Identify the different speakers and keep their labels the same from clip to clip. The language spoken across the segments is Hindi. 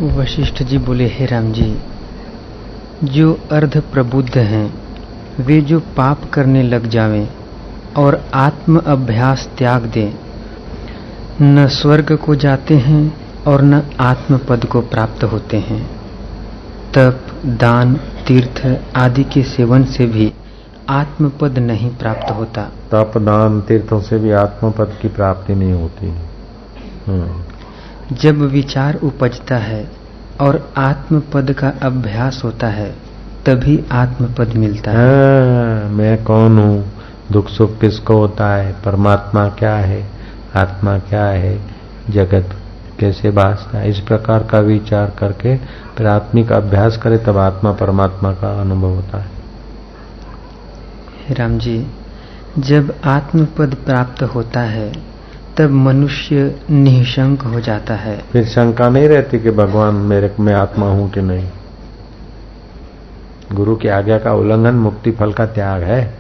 Speaker 1: वशिष्ठ जी बोले, हे राम जी, जो अर्ध प्रबुद्ध हैं वे जो पाप करने लग जावें और आत्म अभ्यास त्याग दें, न स्वर्ग को जाते हैं और न आत्म पद को प्राप्त होते हैं। तप, दान, तीर्थ आदि के सेवन से भी आत्म पद नहीं प्राप्त होता।
Speaker 2: तप, दान, तीर्थों से भी आत्म पद की प्राप्ति नहीं होती।
Speaker 1: जब विचार उपजता है और आत्म पद का अभ्यास होता है तभी आत्म पद मिलता है।
Speaker 2: मैं कौन हूँ, दुख सुख किसको होता है, परमात्मा क्या है, आत्मा क्या है, जगत कैसे भासता है, इस प्रकार का विचार करके फिर आत्मिक अभ्यास करे तब आत्मा परमात्मा का अनुभव होता है।
Speaker 1: राम जी, जब आत्म पद प्राप्त होता है तब मनुष्य निःशंक हो जाता है।
Speaker 2: फिर शंका नहीं रहती कि भगवान मेरे में आत्मा हूं कि नहीं। गुरु की आज्ञा का उल्लंघन मुक्ति फल का त्याग है।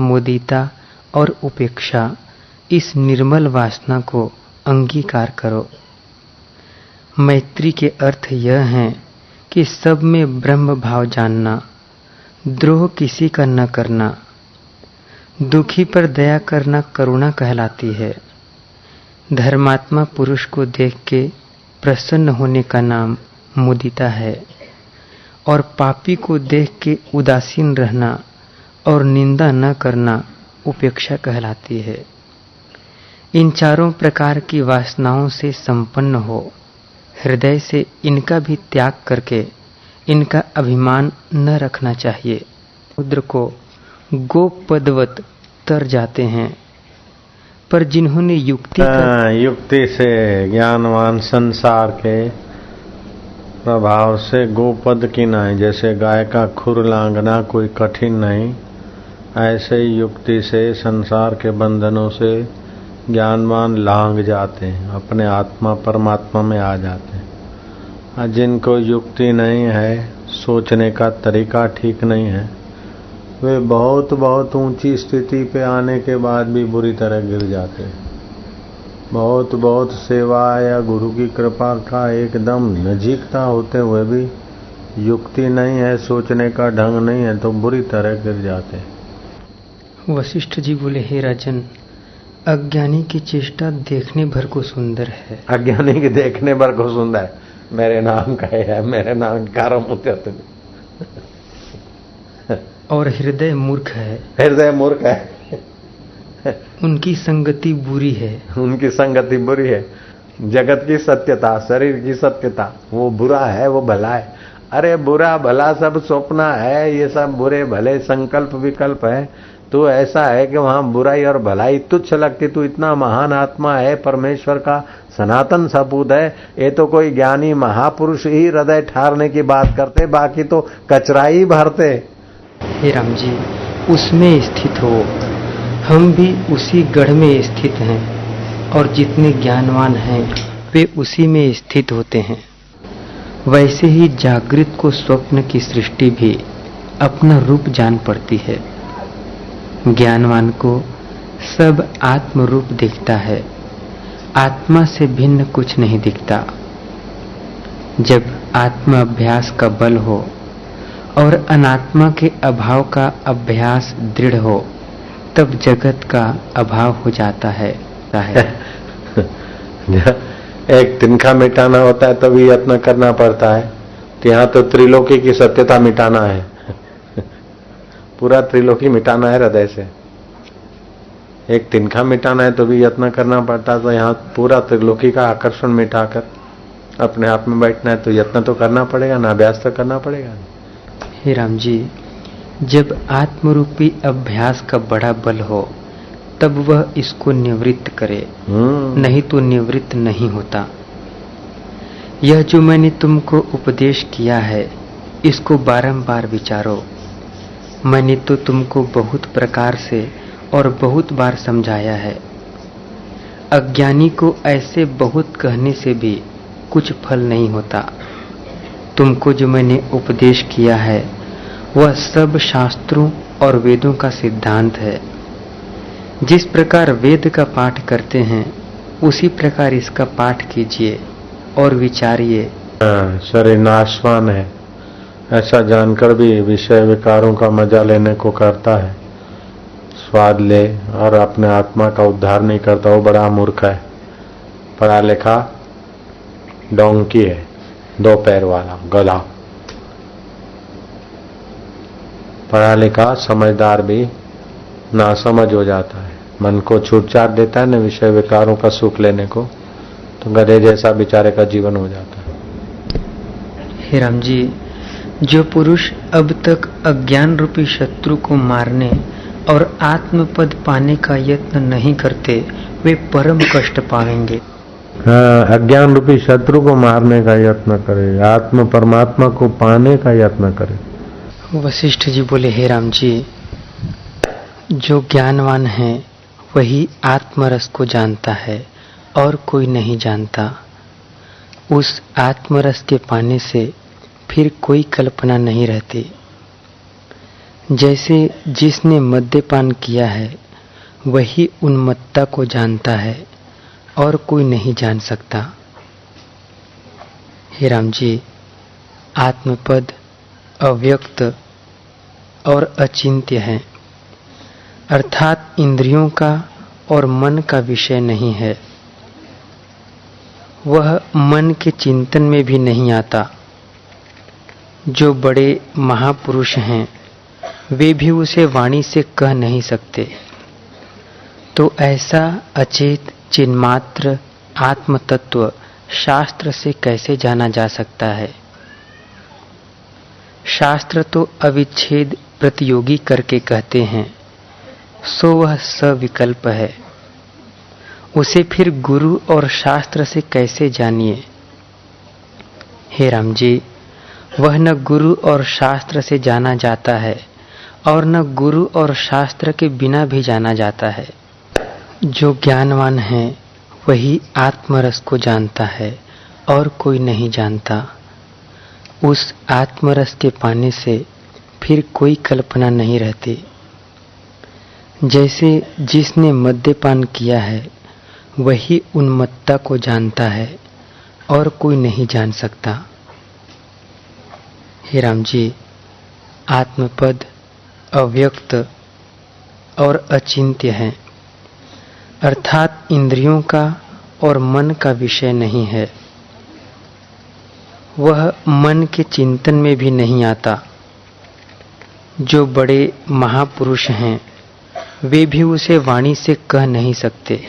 Speaker 1: मुदिता और उपेक्षा, इस निर्मल वासना को अंगीकार करो। मैत्री के अर्थ यह है कि सब में ब्रह्म भाव जानना, द्रोह किसी का न करना, दुखी पर दया करना करुणा कहलाती है। धर्मात्मा पुरुष को देख के प्रसन्न होने का नाम मुदिता है और पापी को देख के उदासीन रहना और निंदा न करना उपेक्षा कहलाती है। इन चारों प्रकार की वासनाओं से संपन्न हो हृदय से इनका भी त्याग करके इनका अभिमान न रखना चाहिए। रुद्र को गोपदवत तर जाते हैं, पर जिन्होंने
Speaker 2: युक्ति से ज्ञानवान संसार के प्रभाव से गोपद की नहीं, जैसे गाय का खुर लांघना कोई कठिन नहीं, ऐसे ही युक्ति से संसार के बंधनों से ज्ञानवान लांघ जाते हैं, अपने आत्मा परमात्मा में आ जाते हैं। जिनको युक्ति नहीं है, सोचने का तरीका ठीक नहीं है, वे बहुत बहुत ऊंची स्थिति पे आने के बाद भी बुरी तरह गिर जाते हैं। बहुत बहुत सेवा या गुरु की कृपा का एकदम नजीकता होते हुए भी युक्ति नहीं है, सोचने का ढंग नहीं है, तो बुरी तरह गिर जाते हैं।
Speaker 1: वशिष्ठ जी बोले, हे राजन, अज्ञानी की चेष्टा देखने भर को सुंदर है।
Speaker 2: अज्ञानी की देखने भर को सुंदर है। मेरे नाम का है, मेरे नाम कारम
Speaker 1: और हृदय मूर्ख है।
Speaker 2: हृदय मूर्ख है।
Speaker 1: उनकी संगति बुरी है।
Speaker 2: उनकी संगति बुरी है। जगत की सत्यता, शरीर की सत्यता, वो बुरा है, वो भला है। अरे बुरा भला सब स्वप्न है, ये सब बुरे भले संकल्प विकल्प है। तो ऐसा है कि वहां बुराई और भलाई तुच्छ लगती। तू इतना महान आत्मा है, परमेश्वर का सनातन सपूत है। ये तो कोई ज्ञानी महापुरुष ही हृदय ठारने की बात करते, बाकी तो कचरा ही भरते।
Speaker 1: हे राम जी, उसमें स्थित हो। हम भी उसी गढ़ में स्थित हैं और जितने ज्ञानवान हैं वे उसी में स्थित होते हैं। वैसे ही जागृत को स्वप्न की सृष्टि भी अपना रूप जान पड़ती है। ज्ञानवान को सब आत्म रूप दिखता है, आत्मा से भिन्न कुछ नहीं दिखता। जब आत्म अभ्यास का बल हो और अनात्मा के अभाव का अभ्यास दृढ़ हो तब जगत का अभाव हो जाता है।
Speaker 2: एक तिनका मिटाना होता है तभी यत्न करना पड़ता है। तो यहाँ तो त्रिलोकी की सत्यता मिटाना है। पूरा त्रिलोकी मिटाना है हृदय से। एक तिनका मिटाना है तो भी यत्न करना पड़ता है। तो यहाँ पूरा त्रिलोकी का आकर्षण मिटाकर अपने आप में बैठना है तो यत्न तो करना पड़ेगा ना, अभ्यास तो करना पड़ेगा।
Speaker 1: हे राम जी, जब आत्मरूपी अभ्यास का बड़ा बल हो तब वह इसको निवृत्त करे, नहीं तो निवृत्त नहीं होता। यह जो मैंने तुमको उपदेश किया है इसको बारंबार विचारो। मैंने तो तुमको बहुत प्रकार से और बहुत बार समझाया है। अज्ञानी को ऐसे बहुत कहने से भी कुछ फल नहीं होता। तुमको जो मैंने उपदेश किया है वह सब शास्त्रों और वेदों का सिद्धांत है। जिस प्रकार वेद का पाठ करते हैं उसी प्रकार इसका पाठ कीजिए और विचारिए
Speaker 2: शरीर नाशवान है ऐसा जानकर भी विषय विकारों का मजा लेने को करता है, स्वाद ले और अपने आत्मा का उद्धार नहीं करता, वो बड़ा मूर्ख है, पढ़ा लिखा डोंकी है, 2 पैर वाला गधा। पढ़ा लिखा समझदार भी नासमझ हो जाता है, मन को छूट छाट देता है न विषय विकारों का सुख लेने को, तो गधे जैसा बेचारे का जीवन हो जाता है।
Speaker 1: हे राम जी, जो पुरुष अब तक अज्ञान रूपी शत्रु को मारने और आत्मपद पाने का यत्न नहीं करते, वे परम कष्ट पाएंगे।
Speaker 2: अज्ञान रूपी शत्रु को मारने का यत्न करे, आत्म परमात्मा को पाने का यत्न करे।
Speaker 1: वशिष्ठ जी बोले, हे राम जी, जो ज्ञानवान है वही आत्मरस को जानता है और कोई नहीं जानता। उस आत्मरस के पाने से फिर कोई कल्पना नहीं रहती। जैसे जिसने मद्यपान किया है वही उन्मत्ता को जानता है और कोई नहीं जान सकता। हे राम जी, आत्मपद अव्यक्त और अचिंत्य है, अर्थात इंद्रियों का और मन का विषय नहीं है। वह मन के चिंतन में भी नहीं आता। जो बड़े महापुरुष हैं वे भी उसे वाणी से कह नहीं सकते। तो ऐसा अचेत चिन्मात्र आत्म तत्व शास्त्र से कैसे जाना जा सकता है? शास्त्र तो अविच्छेद प्रतियोगी करके कहते हैं, सो वह सविकल्प है। उसे फिर गुरु और शास्त्र से कैसे जानिए? हे राम जी, वह न गुरु और शास्त्र से जाना जाता है और न गुरु और शास्त्र के बिना भी जाना जाता है। जो ज्ञानवान है वही आत्मरस को जानता है और कोई नहीं जानता। उस आत्मरस के पाने से फिर कोई कल्पना नहीं रहती। जैसे जिसने मद्यपान किया है वही उन्मत्ता को जानता है और कोई नहीं जान सकता। हे राम जी, आत्मपद अव्यक्त और अचिंत्य है, अर्थात इंद्रियों का और मन का विषय नहीं है। वह मन के चिंतन में भी नहीं आता। जो बड़े महापुरुष हैं वे भी उसे वाणी से कह नहीं सकते।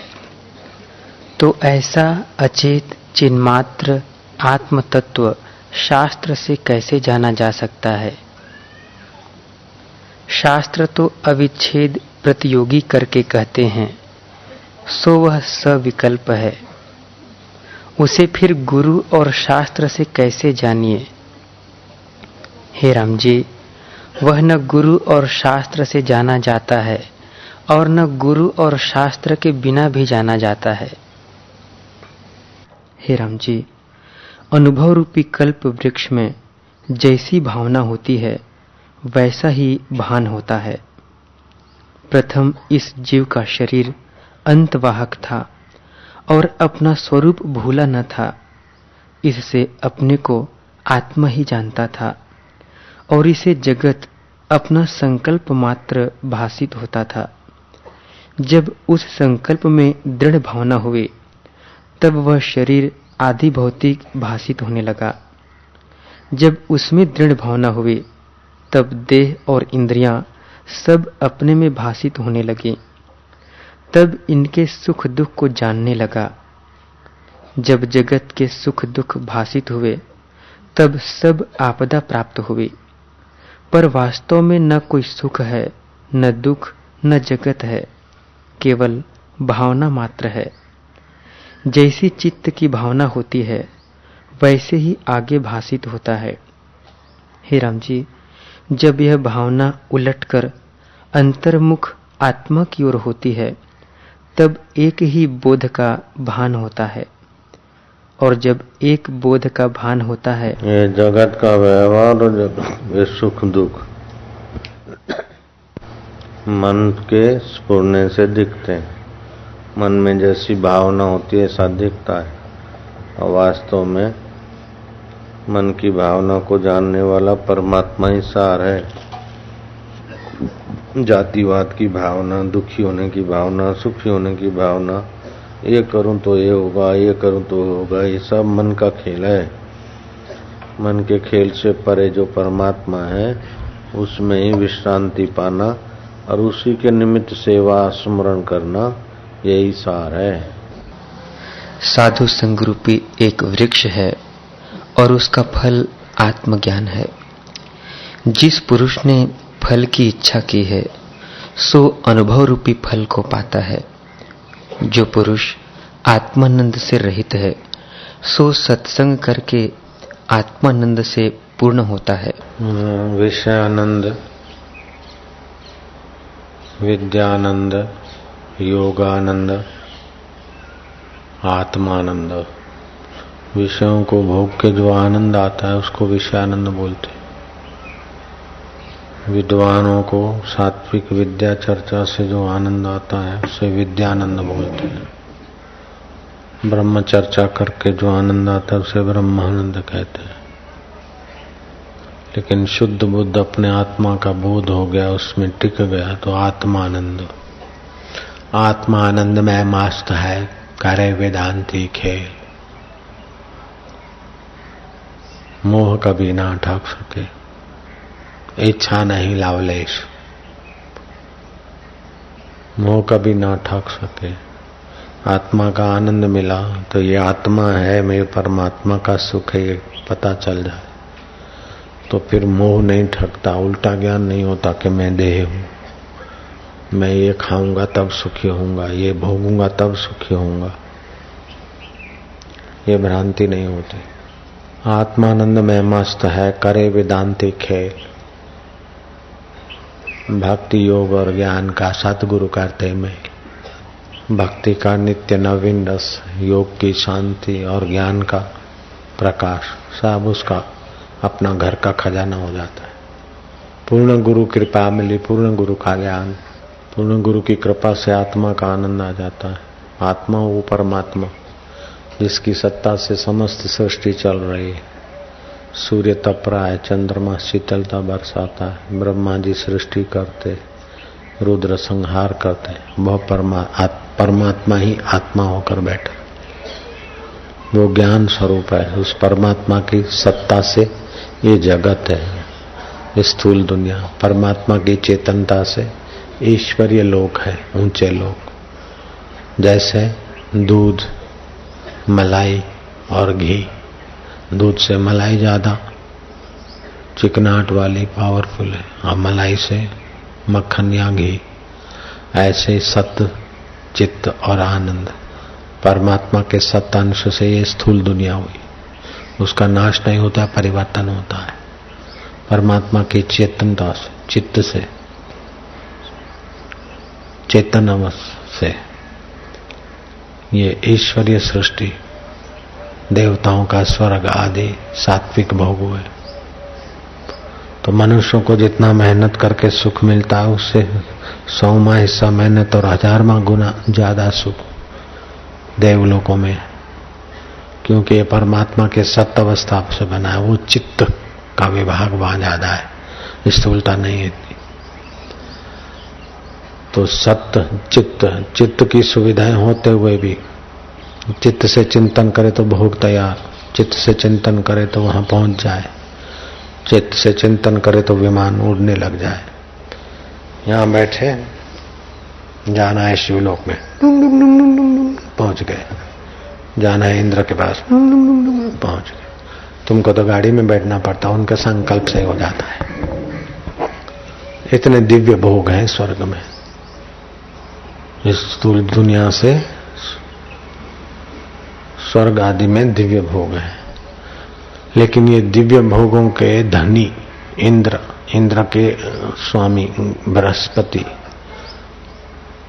Speaker 1: तो ऐसा अचेत चिन्मात्र आत्म तत्व शास्त्र से कैसे जाना जा सकता है? शास्त्र तो अविच्छेद प्रतियोगी करके कहते हैं, सो वह सविकल्प है। उसे फिर गुरु और शास्त्र से कैसे जानिए? हे राम जी, वह न गुरु और शास्त्र से जाना जाता है और न गुरु और शास्त्र के बिना भी जाना जाता है। हे राम जी, अनुभव रूपी कल्प वृक्ष में जैसी भावना होती है वैसा ही भान होता है। प्रथम इस जीव का शरीर अंतवाहक था और अपना स्वरूप भूला न था। इससे अपने को आत्मा ही जानता था और इसे जगत अपना संकल्प मात्र भासित होता था। जब उस संकल्प में दृढ़ भावना हुई तब वह शरीर आदि भौतिक भासित होने लगा। जब उसमें दृढ़ भावना हुई तब देह और इंद्रियां सब अपने में भासित होने लगी। तब इनके सुख दुख को जानने लगा। जब जगत के सुख दुख भासित हुए तब सब आपदा प्राप्त हुई। पर वास्तव में न कोई सुख है, न दुख, न जगत है, केवल भावना मात्र है। जैसी चित्त की भावना होती है वैसे ही आगे भासित होता है। हे राम जी, जब यह भावना उलटकर अंतर्मुख आत्मा की ओर होती है तब एक ही बोध का भान होता है। और जब एक बोध का भान होता है,
Speaker 2: ये जगत का व्यवहार और ये सुख दुख मन के स्फुरने से दिखते हैं। मन में जैसी भावना होती है ऐसा दिखता है और वास्तव में मन की भावना को जानने वाला परमात्मा ही सार है। जातिवाद की भावना, दुखी होने की भावना, सुखी होने की भावना, ये करूं तो ये होगा, ये करूं तो होगा, ये सब मन का खेल है। मन के खेल से परे जो परमात्मा है उसमें ही विश्रांति पाना और उसी के निमित्त सेवा स्मरण करना, यही सार है।
Speaker 1: साधु संग रूपी एक वृक्ष है और उसका फल आत्मज्ञान है। जिस पुरुष ने फल की इच्छा की है सो अनुभव रूपी फल को पाता है। जो पुरुष आत्मानंद से रहित है सो सत्संग करके आत्मानंद से पूर्ण होता है।
Speaker 2: विषयानंद, विद्यानंद, योगानंद, आत्मानंद। विषयों को भोग के जो आनंद आता है उसको विषयानंद बोलते हैं। विद्वानों को सात्विक विद्या चर्चा से जो आनंद आता है उसे विद्यानंद बोलते हैं। ब्रह्म चर्चा करके जो आनंद आता है उसे ब्रह्मानंद कहते हैं। लेकिन शुद्ध बुद्ध अपने आत्मा का बोध हो गया, उसमें टिक गया तो आत्मानंद। आत्मानंद में मस्त है, करे वेदांती खेल। मोह कभी ना ठग सके, इच्छा नहीं लावलेश। मोह कभी ना ठग सके। आत्मा का आनंद मिला तो ये आत्मा है, मेरे परमात्मा का सुख है, ये पता चल जाए तो फिर मोह नहीं ठगता। उल्टा ज्ञान नहीं होता कि मैं देह हूं, मैं ये खाऊंगा तब सुखी होऊंगा, ये भोगूंगा तब सुखी होऊंगा, ये भ्रांति नहीं होती। आत्मानंद में मस्त है, करे वेदांती खेल। भक्ति योग और ज्ञान का सतगुरु करते में, भक्ति का नित्य नवीन रस, योग की शांति और ज्ञान का प्रकाश, सब उसका अपना घर का खजाना हो जाता है। पूर्ण गुरु कृपा मिली, पूर्ण गुरु का ज्ञान, पूर्ण गुरु की कृपा से आत्मा का आनंद आ जाता है। आत्मा वो परमात्मा जिसकी सत्ता से समस्त सृष्टि चल रही है। सूर्य तप रहा है, चंद्रमा शीतलता बरसाता है, ब्रह्मा जी सृष्टि करते, रुद्र संहार करते, वह परमात्मा ही आत्मा होकर बैठा। वो ज्ञान स्वरूप है। उस परमात्मा की सत्ता से ये जगत है, स्थूल दुनिया। परमात्मा की चेतनता से ईश्वरीय लोक है, ऊंचे लोक। जैसे दूध, मलाई और घी। दूध से मलाई ज्यादा चिकनाहट वाली पावरफुल है और मलाई से मक्खन या घी। ऐसे सत्य, चित्त और आनंद परमात्मा के सत्य अंश से ये स्थूल दुनिया हुई। उसका नाश नहीं होता, परिवर्तन होता है। परमात्मा की चेतनता से, चित्त से, चेतन अवस्था से ये ईश्वरीय सृष्टि, देवताओं का स्वर्ग आदि सात्विक भोग हुए। तो मनुष्यों को जितना मेहनत करके सुख मिलता है उससे 100वां हिस्सा मेहनत और 1000वां गुना ज्यादा सुख देवलोकों में, क्योंकि ये परमात्मा के सत्य अवस्था से बना है। वो चित्त का विभाग वहां ज्यादा है, स्थूलता नहीं है इतनी। तो सत्य, चित्त की सुविधाएं होते हुए भी चित्त से चिंतन करे तो भोग तैयार, चित्त से चिंतन करे तो वहां पहुंच जाए, चित्त से चिंतन करे तो विमान उड़ने लग जाए। यहां बैठे, जाना है शिवलोक में, पहुंच गए। जाना है इंद्र के पास, पहुंच गए। तुमको तो गाड़ी में बैठना पड़ता, उनके संकल्प से हो जाता है। इतने दिव्य भोग हैं स्वर्ग में। इस स्थूल दुनिया से स्वर्ग आदि में दिव्य भोग है। लेकिन ये दिव्य भोगों के धनी इंद्र के स्वामी बृहस्पति,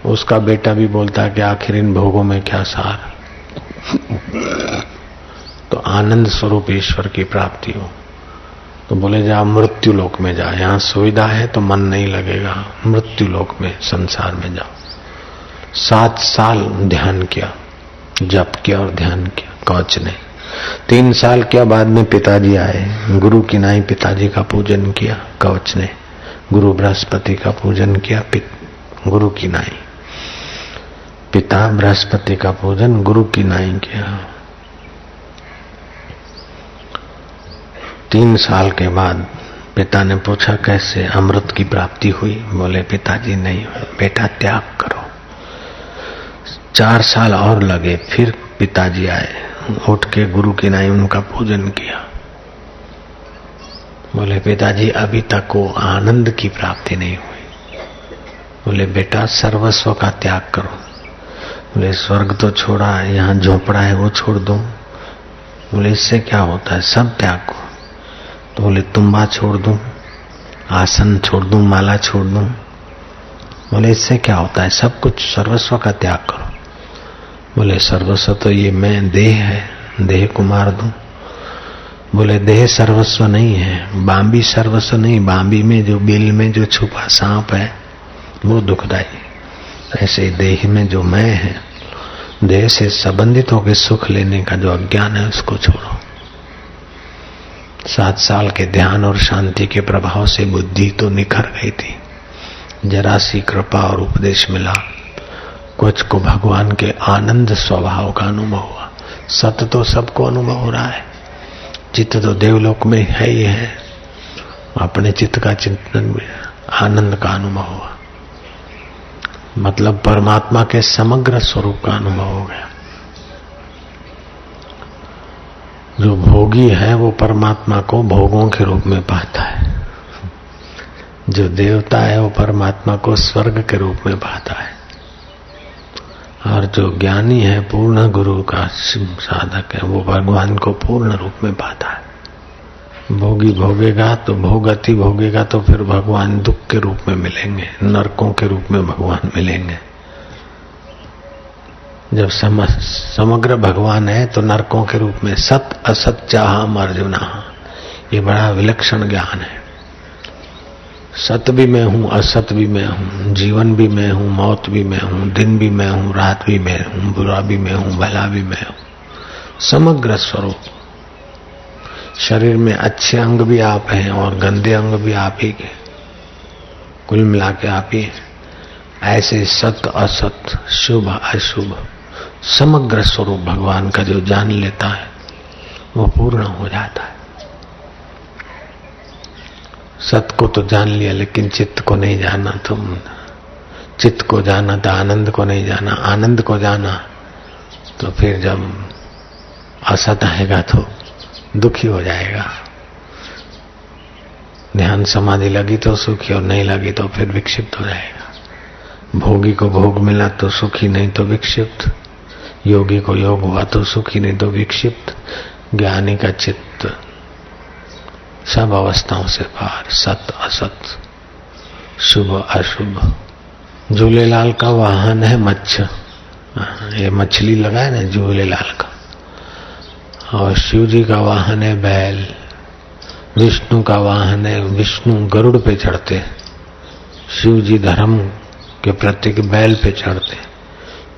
Speaker 2: उसका बेटा भी बोलता है कि आखिर इन भोगों में क्या सार। तो आनंद स्वरूप ईश्वर की प्राप्ति हो तो बोले जा मृत्यु लोक में जा। यहाँ सुविधा है तो मन नहीं लगेगा, मृत्यु लोक में, संसार में जाओ। 7 साल ध्यान किया, जप किया और ध्यान किया, कौच नहीं। 3 साल के बाद में पिताजी आए। गुरु की नाई पिताजी का पूजन किया। कवच ने गुरु बृहस्पति का पूजन किया। गुरु की नाई पिता बृहस्पति का पूजन गुरु की नाई किया। 3 साल के बाद पिता ने पूछा कैसे अमृत की प्राप्ति हुई? बोले पिताजी नहीं हुई, बेटा त्याग करो। 4 साल और लगे, फिर पिताजी आए, उठ के गुरु की नाई उनका पूजन किया। बोले पिताजी अभी तक वो आनंद की प्राप्ति नहीं हुई। बोले बेटा सर्वस्व का त्याग करो। बोले स्वर्ग तो छोड़ा, यहाँ झोपड़ा है वो छोड़ दो। बोले इससे क्या होता है? सब त्याग करो। तो बोले तुम्बा छोड़ दूं, आसन छोड़ दूं, माला छोड़ दूं। बोले इससे क्या होता है? सब कुछ सर्वस्व का त्याग करो। बोले सर्वस्व तो ये मैं देह है, देह को मार दूं। बोले देह सर्वस्व नहीं है, बांबी सर्वस्व नहीं। बांबी में जो बिल में जो छुपा सांप है वो दुखदाई। ऐसे देह में जो मैं है, देह से संबंधित होकर सुख लेने का जो अज्ञान है उसको छोड़ो। 7 साल के ध्यान और शांति के प्रभाव से बुद्धि तो निखर गई थी। जरा सी कृपा और उपदेश मिला, कुछ को भगवान के आनंद स्वभाव का अनुभव हुआ। सत्य तो सबको अनुभव हो रहा है, चित्त तो देवलोक में है ही है। अपने चित्त का चिंतन में आनंद का अनुभव हुआ, मतलब परमात्मा के समग्र स्वरूप का अनुभव हो गया। जो भोगी है वो परमात्मा को भोगों के रूप में पाता है, जो देवता है वो परमात्मा को स्वर्ग के रूप में पाता है, और जो ज्ञानी है पूर्ण गुरु का साधक है वो भगवान को पूर्ण रूप में पाता है। भोगी भोगेगा तो भोगति भोगेगा तो फिर भगवान दुख के रूप में मिलेंगे, नरकों के रूप में भगवान मिलेंगे। जब समग्र भगवान है तो नरकों के रूप में सत असत चाहम अर्जुना, ये बड़ा विलक्षण ज्ञान है। सत भी मैं हूँ, असत भी मैं हूँ, जीवन भी मैं हूँ, मौत भी मैं हूँ, दिन भी मैं हूँ, रात भी मैं हूँ, बुरा भी मैं हूँ, भला भी मैं हूँ। समग्र स्वरूप। शरीर में अच्छे अंग भी आप हैं और गंदे अंग भी आप ही के, कुल मिला के आप ही। ऐसे सत असत शुभ अशुभ समग्र स्वरूप भगवान का जो जान लेता है वो पूर्ण हो जाता है। सत को तो जान लिया लेकिन चित्त को नहीं जाना। तुम चित्त को जाना तो आनंद को नहीं जाना, आनंद को जाना तो फिर जब असत आएगा तो दुखी हो जाएगा। ध्यान समाधि लगी तो सुखी और नहीं लगी तो फिर विक्षिप्त हो जाएगा। भोगी को भोग मिला तो सुखी, नहीं तो विक्षिप्त। योगी को योग हुआ तो सुखी, नहीं तो विक्षिप्त। ज्ञानी का चित्त सब अवस्थाओं से पार, सत असत शुभ अशुभ। झूलेलाल का वाहन है मच्छ, ये मछली लगा है ना झूलेलाल का। और शिव जी का वाहन है बैल, विष्णु का वाहन है, विष्णु गरुड़ पे चढ़ते, शिव जी धर्म के प्रतीक बैल पे चढ़ते,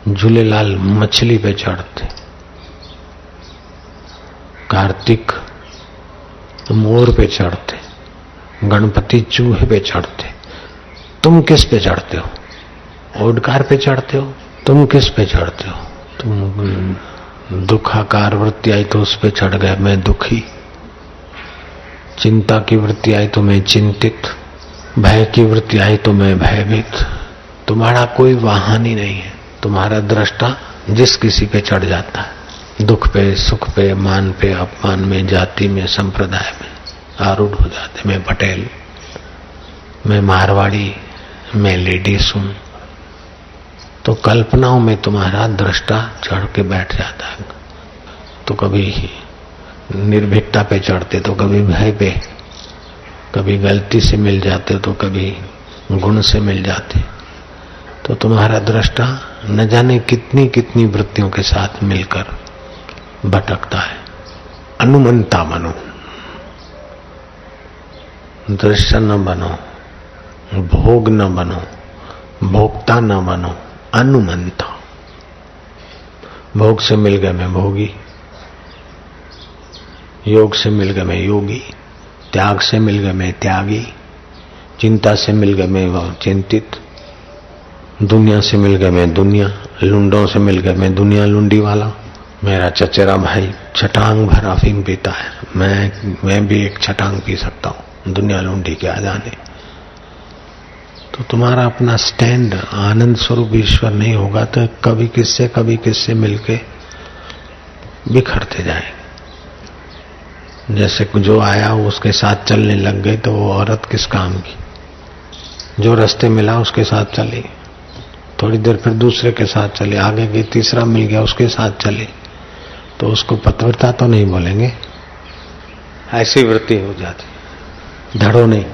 Speaker 2: झूलेलाल मछली पे चढ़ते, कार्तिक मोर पे चढ़ते, गणपति चूहे पे चढ़ते। तुम किस पे चढ़ते हो? ओडकार पे चढ़ते हो? तुम किस पे चढ़ते हो? तुम दुखाकार वृत्ति आई तो उस पे चढ़ गए, मैं दुखी। चिंता की वृत्ति आई तो मैं चिंतित, भय की वृत्ति आई तो मैं भयभीत। तुम्हारा कोई वाहन ही नहीं है। तुम्हारा दृष्टा जिस किसी पे चढ़ जाता है, दुख पे सुख पे, मान पे अपमान में, जाति में, संप्रदाय में आरूढ़ हो जाते। मैं पटेल, मैं मारवाड़ी, मैं लेडीज हूं, तो कल्पनाओं में तुम्हारा दृष्टा चढ़ के बैठ जाता है। तो कभी निर्भीकता पे चढ़ते तो कभी भय पे, कभी गलती से मिल जाते तो कभी गुण से मिल जाते। तो तुम्हारा दृष्टा न जाने कितनी कितनी वृत्तियों के साथ मिलकर भटकता है। अनुमंता बनो, दृश्य न बनो, भोग न बनो, भोक्ता न बनो, अनुमंता। भोग से मिल गए मैं भोगी, योग से मिल गए मैं योगी, त्याग से मिल गए मैं त्यागी, चिंता से मिल गए मैं चिंतित, दुनिया से मिल गए मैं दुनिया, लुंडों से मिल गए मैं दुनिया लुंडी वाला। मेरा चचेरा भाई छटांग भर अफीम पीता है, मैं भी एक छटांग पी सकता हूं, दुनिया लुंडी के आ जाने। तो तुम्हारा अपना स्टैंड आनंद स्वरूप ईश्वर नहीं होगा तो कभी किससे मिलके बिखरते जाएंगे। जैसे जो आया उसके साथ चलने लग गए तो वो औरत किस काम की, जो रास्ते मिला उसके साथ चली, थोड़ी देर फिर दूसरे के साथ चले, आगे गई तीसरा मिल गया उसके साथ चले, तो उसको पतिव्रता तो नहीं बोलेंगे, ऐसी वृत्ति हो जाती, धड़ो नहीं।